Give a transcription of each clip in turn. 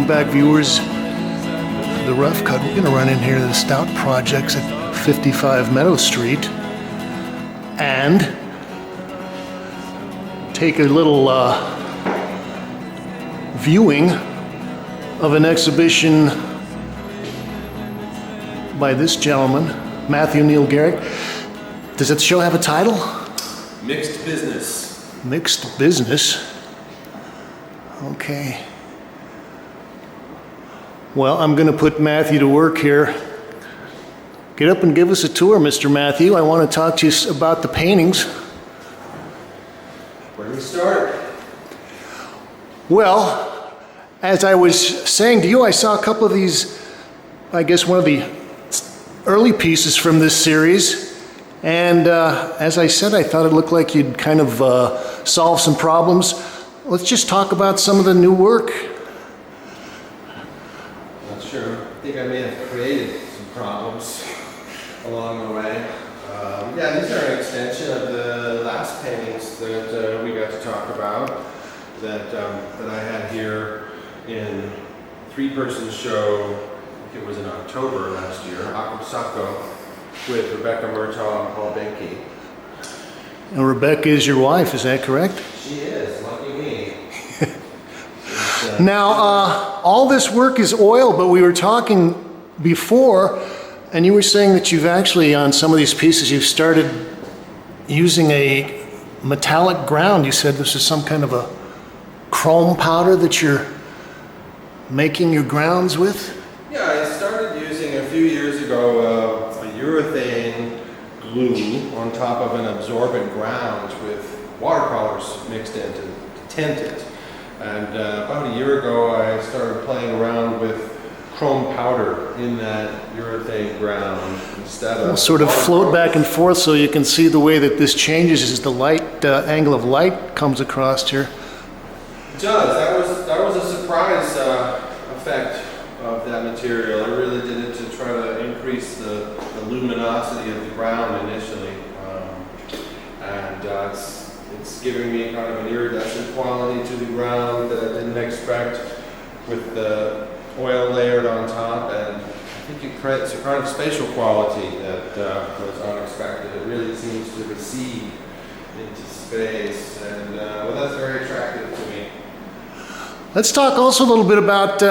welcome back, viewers. The Rough Cut. We're going to run in here to the Stout Projects at 55 Meadow Street and take a little viewing of an exhibition by this gentleman, Matthew Neal Gehrig. Does that show have a title? Mixed Business. Mixed Business. Okay. Well, I'm going to put Matthew to work here. Get up and give us a tour, Mr. Matthew. I want to talk to you about the paintings. Where do we start? Well, as I was saying to you, I saw a couple of these, I guess one of the early pieces from this series. And as I said, I thought it looked like you'd kind of solve some problems. Let's just talk about some of the new work. Not sure. I think I may have created some problems along the way. Yeah, these are an extension of the last paintings that we got to talk about that I had here in three-person show. I think it was in October last year, Akusako, with Rebecca Murtaugh and Paul Benke. And Rebecca is your wife, is that correct? She is, lucky me. Now, all this work is oil, but we were talking before, and you were saying that you've actually, on some of these pieces, you've started using a metallic ground. You said this is some kind of a chrome powder that you're making your grounds with? Yeah, I started using a few years ago a urethane glue on top of an absorbent ground with watercolors mixed in to tint it. And about a year ago I started playing around with chrome powder in that urethane ground instead of... It'll sort of float back and forth so you can see the way that this changes as the light, angle of light comes across here. It does. That was a surprise effect of that material. I really did it to try to increase the luminosity of the ground initially. It's giving me kind of an iridescent quality to the ground that I didn't expect with the oil layered on top, and I think it creates a kind of spatial quality that was unexpected. It really seems to recede into space, and well, that's very attractive to me. Let's talk also a little bit about,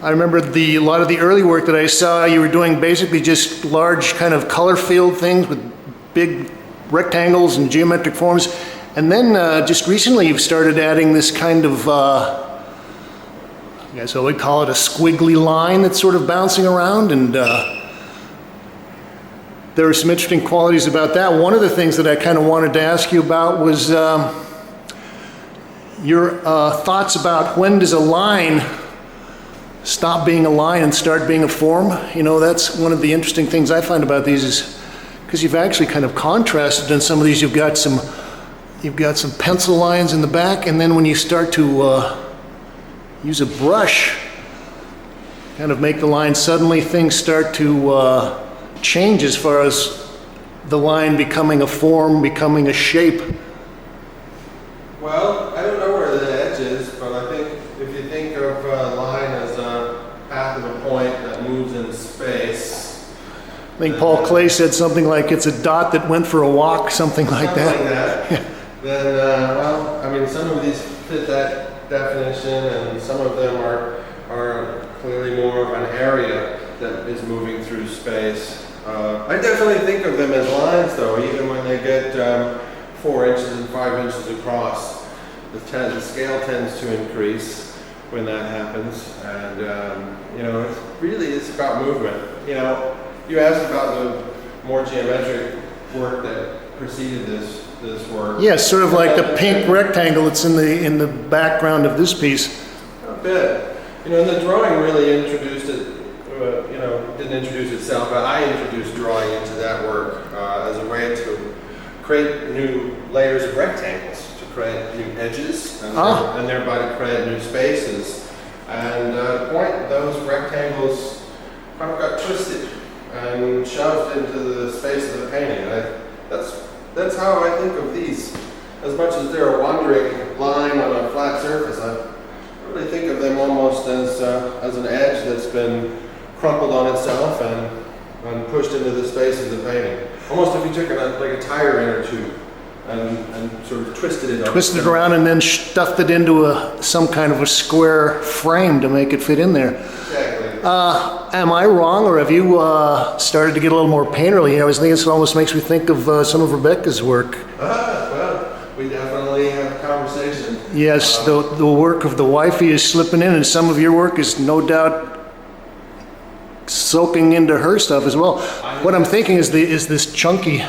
I remember a lot of the early work that I saw, you were doing basically just large kind of color field things with big rectangles and geometric forms. And then just recently you've started adding this kind of, I guess I would call it a squiggly line that's sort of bouncing around, and there are some interesting qualities about that. One of the things that I kind of wanted to ask you about was your thoughts about when does a line stop being a line and start being a form. You know, that's one of the interesting things I find about these is because you've actually kind of contrasted in some of these. You've got some pencil lines in the back, and then when you start to use a brush, kind of make the line, suddenly things start to change as far as the line becoming a form, becoming a shape. Well, I don't know where the edge is, but I think if you think of a line as a path of a point that moves in space. I think Paul Clay said something like it's a dot that went for a walk, something like that. Something like that. Then, well, I mean, some of these fit that definition, and some of them are clearly more of an area that is moving through space. I definitely think of them as lines, though, even when they get 4 inches and 5 inches across. The scale tends to increase when that happens, and you know, it's about movement. You know, you asked about the more geometric work that preceded this work. Yeah, sort of like the pink rectangle that's in the background of this piece. A bit. You know, and the drawing really introduced it. You know, didn't introduce itself, but I introduced drawing into that work as a way to create new layers of rectangles, to create new edges, and thereby to create new spaces. And at a point, those rectangles kind of got twisted and shoved into the space of the painting. That's how I think of these. As much as they're a wandering line on a flat surface, I really think as an edge that's been crumpled on itself and pushed into the space of the painting. Almost if you took like a tire inner tube and sort of twisted it up. Twisted it around and then stuffed it into some kind of a square frame to make it fit in there. Exactly. Am I wrong, or have you started to get a little more painterly? I was thinking this almost makes me think of some of Rebecca's work. Well, we definitely have a conversation. Yes, the work of the wifey is slipping in, and some of your work is no doubt soaking into her stuff as well. What I'm thinking is this chunky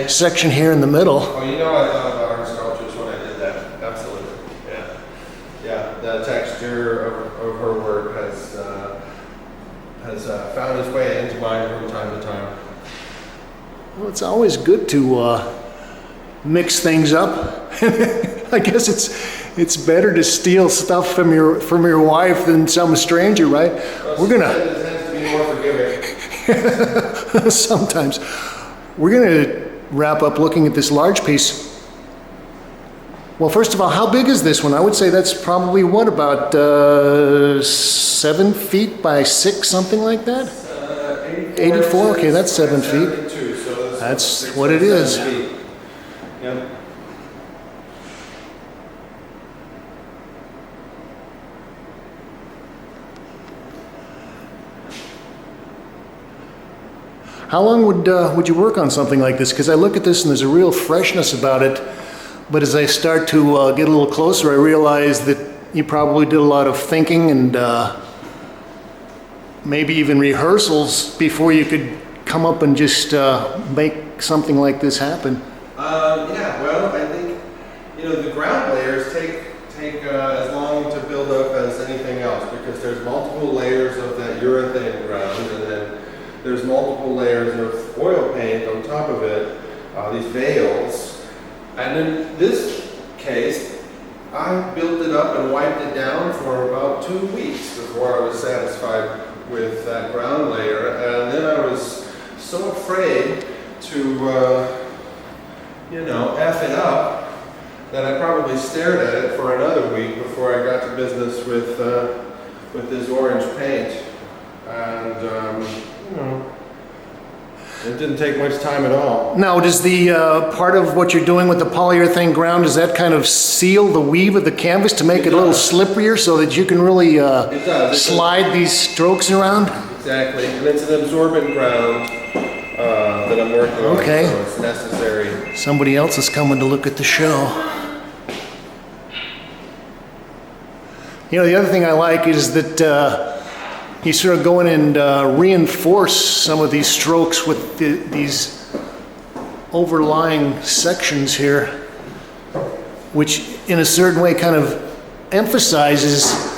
section here in the middle. Oh, you know I thought about her sculptures when I did that. Absolutely. Yeah. Yeah, the texture of her work has found its way into mine from time to time. Well, it's always good to mix things up. I guess it's better to steal stuff from your wife than some stranger, right? Well, We're gonna it tends to be more forgiving. sometimes. We're gonna wrap up looking at this large piece. Well, first of all, how big is this one? I would say that's probably what, about 7 feet by 6, something like that? 84. Okay, that's 7 feet. So That's what it is. Yep. How long would you work on something like this? Because I look at this and there's a real freshness about it, but as I start to get a little closer, I realize that you probably did a lot of thinking and maybe even rehearsals before you could come up and just make something like this happen. Yeah, well, I think, the ground layers take as long to build up as anything else, because there's multiple layers of that urethane ground, and then there's multiple layers of oil paint on top of it, these veils. And in this case, I built it up and wiped it down for about 2 weeks before I was satisfied with that ground layer. And then I was so afraid to, F it up, that I probably stared at it for another week before I got to business with this orange paint. And, it didn't take much time at all. Now, does the part of what you're doing with the polyurethane ground, does that kind of seal the weave of the canvas to make it a little slipperier so that you can really slide these strokes around? Exactly, and it's an absorbent ground that I'm working on, Okay. so it's necessary. Somebody else is coming to look at the show. The other thing I like is that you sort of go in and reinforce some of these strokes with these overlying sections here, which in a certain way kind of emphasizes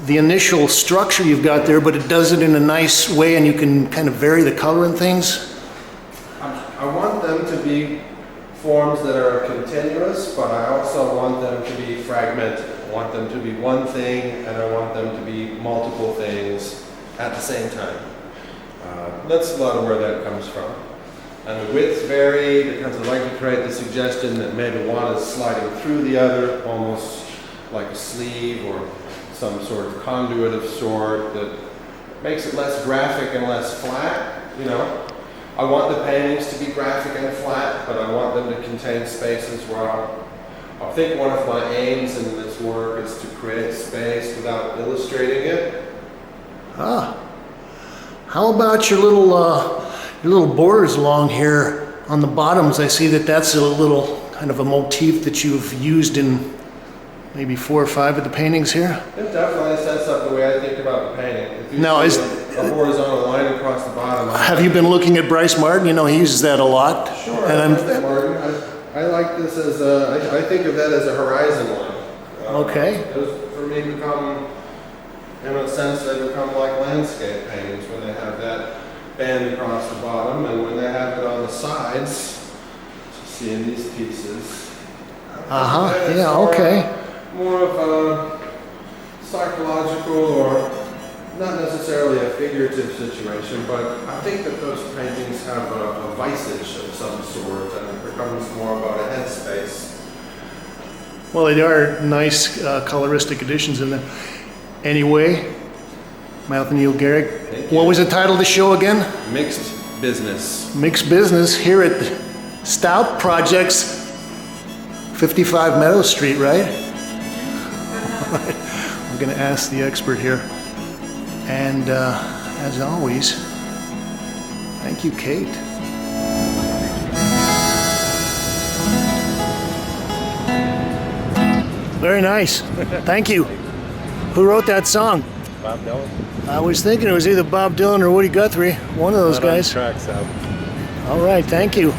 the initial structure you've got there, but it does it in a nice way, and you can kind of vary the color and things. I want them to be forms that are continuous, but I also want them to be fragmented. I want them to be one thing, and I want them to be multiple things at the same time. That's a lot of where that comes from. And the widths vary because I like to create the suggestion that maybe one is sliding through the other, almost like a sleeve or some sort of conduit of sort that makes it less graphic and less flat, I want the paintings to be graphic and flat, but I want them to contain spaces where I think one of my aims in this work is to create space without illustrating it. How about your little borders along here on the bottoms? I see that that's a little kind of a motif that you've used in maybe 4 or 5 of the paintings here. It definitely sets up the way I think about the painting. If you Now, see a horizontal line across the bottom. Have you been looking at Bryce Martin? He uses that a lot. Sure, And Martin. I like this as I think of that as a horizon line. Okay. Those, for me, become, in a sense, they become like landscape paintings when they have that band across the bottom, and when they have it on the sides, as you see in these pieces. Yeah, okay. More of a psychological, or not necessarily a figurative situation, but I think that those paintings have a visage of some sort, and it becomes more about a headspace. Well, they are nice coloristic additions in there. Anyway, Matthew Neal Gehrig. Thank you. What was the title of the show again? Mixed business. Mixed Business here at Stout Projects, 55 Meadow Street, right? We're going to ask the expert here. And as always, thank you, Kate. Very nice. Thank you. Who wrote that song? Bob Dylan. I was thinking it was either Bob Dylan or Woody Guthrie, one of those Not on guys. tracks out. All right, thank you.